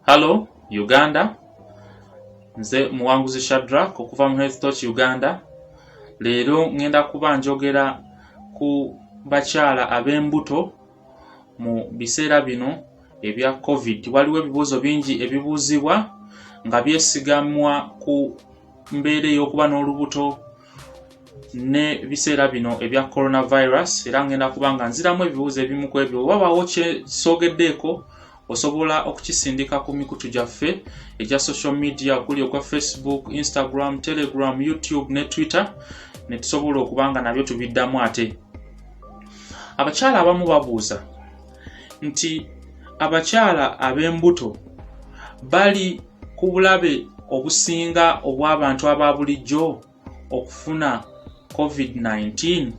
Hello Uganda, nze muwanguzi Shadrack okuva mu Health Touch Uganda. Leero ngenda kuba njogera ku bakyala ab'embuto mu biseera bino ebya COVID. Waliwo ebibuuzo bingi ebibuuzibwa nga byesigamwa ku mbeera ey'okuba n'olubuto ne biseera bino ebya coronavirus, era ngenda kuba nga nziramu ebibuuzo ebimu ku ebyo. Wabaawo kyesogeddeeko osobola okukisindika ku mikutu gyaffe egya social media okuli ogwa Facebook, Instagram, Telegram, YouTube ne Twitter, ne tusobola okuba nga nabyo tubiddamu ate. Abakyala abamu babuuza nti abakyala ab'embuto bali ku bulabe obusinga obw'abantu aba bulijjo okufuna COVID-19,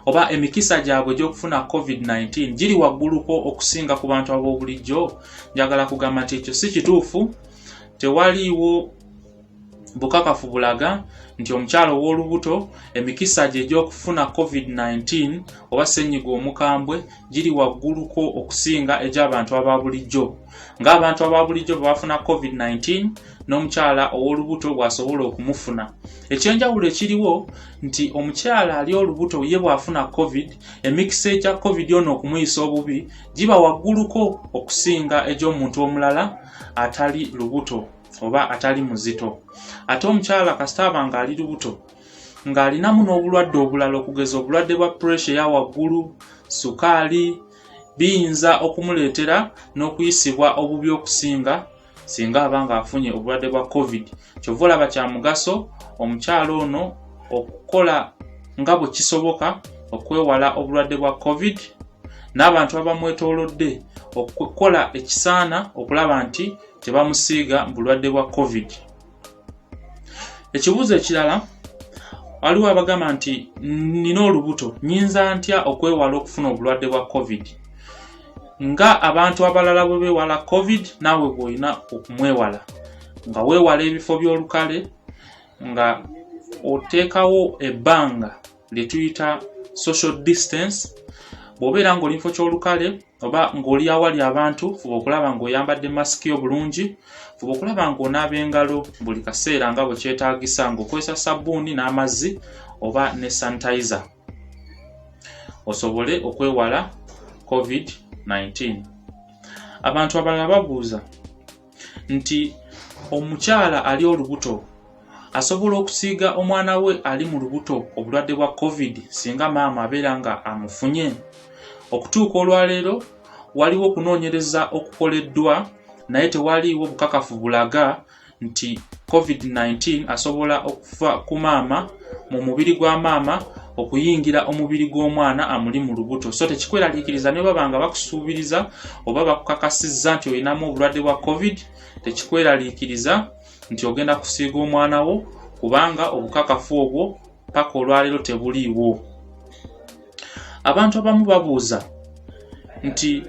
oba emikisa gyabwe gy'okufuna COVID-19 giri wagguluko okusinga ku bantu ab'obulijjo. Njagala kugamba nti ekyo si kituufu. Tewaliiwo bukakafu bulaga nti omukyala ow'olubuto emikisa gye gy'okufuna COVID-19 oba ssenyiga omukambwe giri wagguluko okusinga egy'abantu aba bulijjo. Ng'abantu aba bulijjo bwe bafuna COVID-19 n'omukyala ow'olubuto bw'asobola okumufuna. Ekyenjawulo ekiriwo nti omukyala ali olubuto ye bw'afuna COVID, emikisa egya COVID ono okumuyisa obubi giba wagguluko okusinga egy'omuntu omulala atali lubuto oba atali muzito. Ate omukyala kasitaba nga ali lubuto ng'alinamu n'obulwadde obulala okugeza obulwadde bwa pressure ya waggulu, sukaali, biyinza okumuleetera n'okuyisibwa obubi okusinga singa abanga afunye obulwadde bwa COVID. Kyova olaba kya mugaso omukyala ono okukola nga bwe kisoboka okwewala obulwadde bwa COVID, n'abantu abamwetoolodde okukola ekisaana okulaba nti tebamusiiga bulwadde bwa COVID. Ekibuuzo ekirala, waliwo abagamba nti nina olubuto, nyinza ntya okwewala okufuna obulwadde bwa COVID? Nga abantu abalala bwe beewala COVID, naawe bw'olina okumwewala, nga weewala ebifo by'olukale, nga oteekawo ebbanga lye tuyita social distance. Bw'obeera ng'oli mu kifo ky'olukale oba ng'oli awali abantu, fuba okulaba ng'oyambadde masiki yo bulungi, fuba okulaba ng'onaaba engalo buli kaseera nga bwe kyetaagisa, ng'okozesa sabbuuni n'amazzi oba ne sanitizer, osobole okwewala COVID-19. Abantu abalala babuuza nti omukyala ali olubuto asobola okusiiga omwana we ali mu lubuto obulwadde bwa COVID singa maama abeera nga amufunye? Okutuuka olwaleero waliwo okunoonyereza okukoleddwa, naye tewaliiwo bukakafu bulaga nti COVID-19 asobola okuva ku maama mu mubiri gwa maama okuyingira omubiri gw'omwana amuli mu lubuto. So tekikweraliikiriza ne baba nga bakusuubiriza oba bakukakasizza nti olinamu obulwadde bwa COVID, tekikweraliikiriza nti ogenda kusiiga omwana wo, kubanga obukakafu obwo paka olwaleero tebuliiwo. Abantu abamu babuuza nti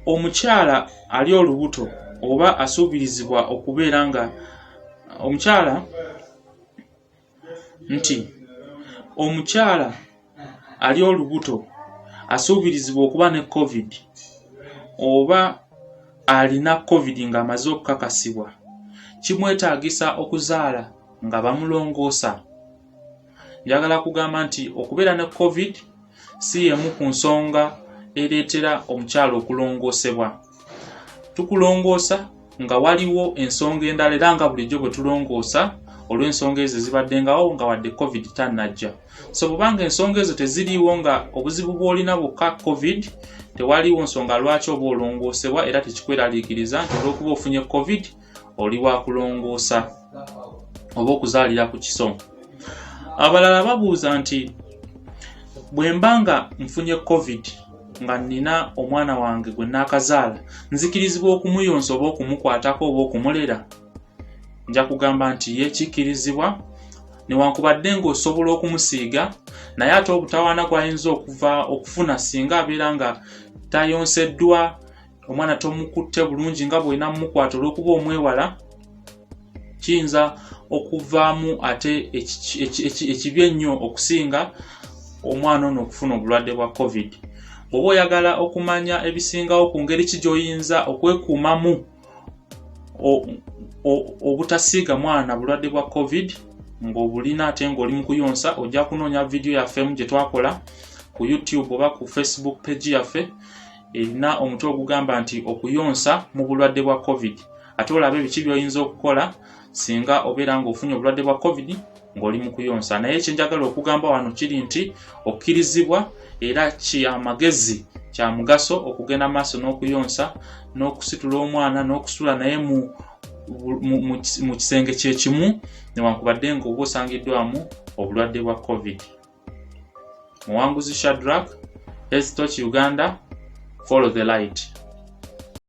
omukyala ali olubuto oba asuubirizibwa okubeera nga omukyala ali olubuto asuubirizibwa okuba ne COVID oba alina COVID ng'amaze okukakasibwa, kimwetaagisa okuzaala nga bamulongoosa? Njagala kugamba nti okubeera ne COVID si yemu ku nsonga ereetera omukyala okulongoosebwa. Tukulongoosa nga waliwo ensonga endala, era nga bulijjo bwe tulongoosa olw'ensonga ezo zibaddengawo nga wadde COVID tannajja. So bw'obanga ensonga ezo teziriiwo nga obuzibu bw'olina bwokka COVID, tewaliiwo nsonga lwaki oba olongoosebwa, era tekikweraliikiriza nti olw'okuba ofunye COVID oli wa kulongoosa oba okuzaalira ku kiso. Abalala babuuza nti bwe mba nga nfunye COVID nga nina omwana wange gwe naakazaala, nzikirizibwa okumuyonsa oba okumukwatako oba okumulera? Nja kugamba nti yeekikkirizibwa, newankubadde ng'osobola okumusiiga, naye ate obutawaana gw'ayinza okufuna singa abeera nga tayonseddwa, omwana tomukutte bulungi nga bw'olina mumukwata olw'okuba omwewala, kiyinza okuvaamu ate ekibi ennyo okusinga omwana ono okufuna obulwadde bwa COVID. Bw'oba oyagala okumanya ebisingawo ku ngeri ki gy'oyinza okwekuumamu obutasiiga mwana bulwadde bwa COVID ng'obulina ate ng'oli mu kuyonsa, ojja kunoonya video yaffemu gye twakola ku YouTube oba ku Facebook page yaffe erina omutwe ogugamba nti okuyonsa mu bulwadde bwa COVID. Ate olabe biki by'oyinza okukola singa obeera ng'ofunye obulwadde bwa COVID ng'oli mu kuyonsa. Naye ekyenjagala okugamba wano kiri nti okkirizibwa era kyamagezi kya mugaso okugenda maaso n'okuyonsa n'okusitula omwana n'okusitula naye mu kisenge kye kimu newankubadde ng'oba osangiddwamu obulwadde bwa COVID. Muwanguzi Shadrack, Health Touch Uganda, follow the light.